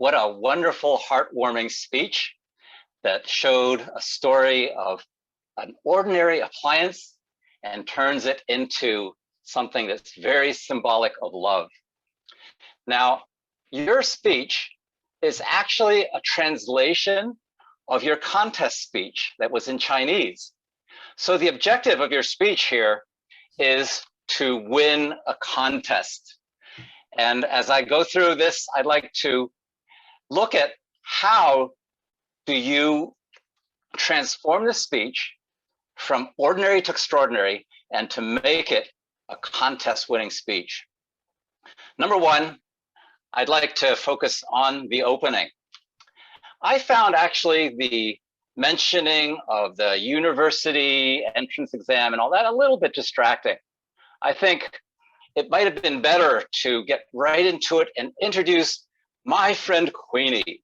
what a wonderful, heartwarming speech that showed a story of an ordinary appliance and turns it into something that's very symbolic of love. Now, your speech is actually a translation of your contest speech that was in Chinese. So the objective of your speech here is to win a contest. And as I go through this, I'd like to look at how do you transform the speech from ordinary to extraordinary and to make it a contest-winning speech. Number one, I'd like to focus on the opening. I found actually the mentioning of the university entrance exam and all that a little bit distracting. I think it might have been better to get right into it and introduce my friend Queenie.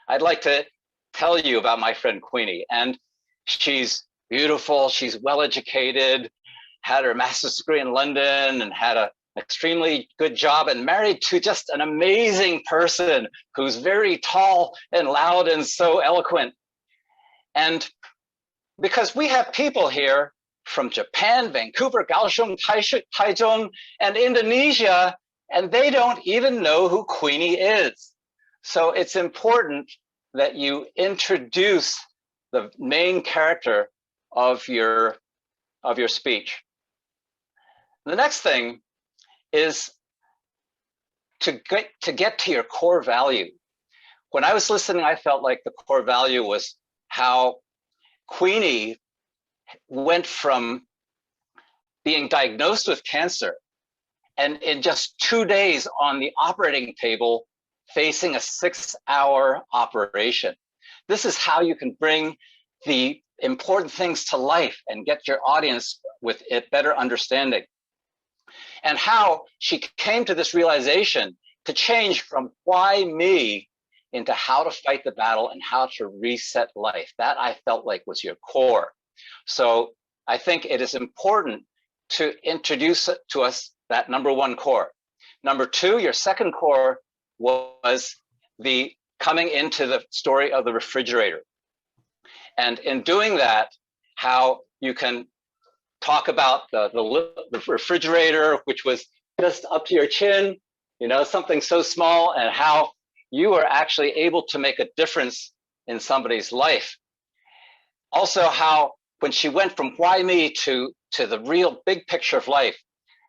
I'd like to tell you about my friend Queenie, and she's beautiful, she's well-educated, had her master's degree in London and had an extremely good job and married to just an amazing person who's very tall and loud and so eloquent. And because we have people here from Japan, Vancouver, Kaohsiung, Taichung, and Indonesia, and they don't even know who Queenie is. So it's important that you introduce the main character of your speech. The next thing is to get to your core value. When I was listening, I felt like the core value was how Queenie went from being diagnosed with cancer and in just 2 days on the operating table, facing a 6-hour operation. This is how you can bring the important things to life and get your audience with a better understanding. And how she came to this realization to change from why me into how to fight the battle and how to reset life. That I felt like was your core. So I think it is important to introduce to us that number one core. Number two, your second core was the coming into the story of the refrigerator. And in doing that, how you can talk about the refrigerator, which was just up to your chin, you know, something so small, and how you are actually able to make a difference in somebody's life. Also, how when she went from why me to the real big picture of life,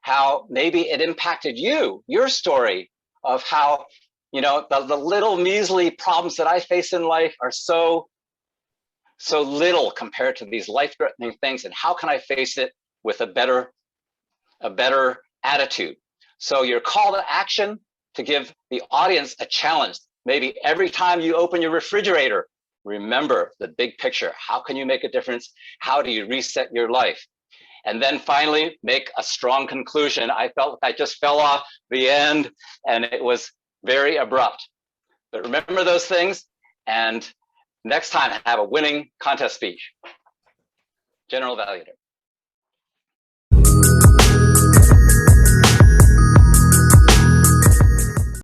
how maybe it impacted you, your story of how, you know, the little measly problems that I face in life are so little compared to these life-threatening things, and how can I face it with a better attitude. So your call to action to give the audience a challenge. Maybe every time you open your refrigerator, remember the big picture. How can you make a difference? How do you reset your life? And then finally, make a strong conclusion. I felt like I just fell off the end and it was very abrupt. But remember those things, and next time have a winning contest speech. General Evaluator.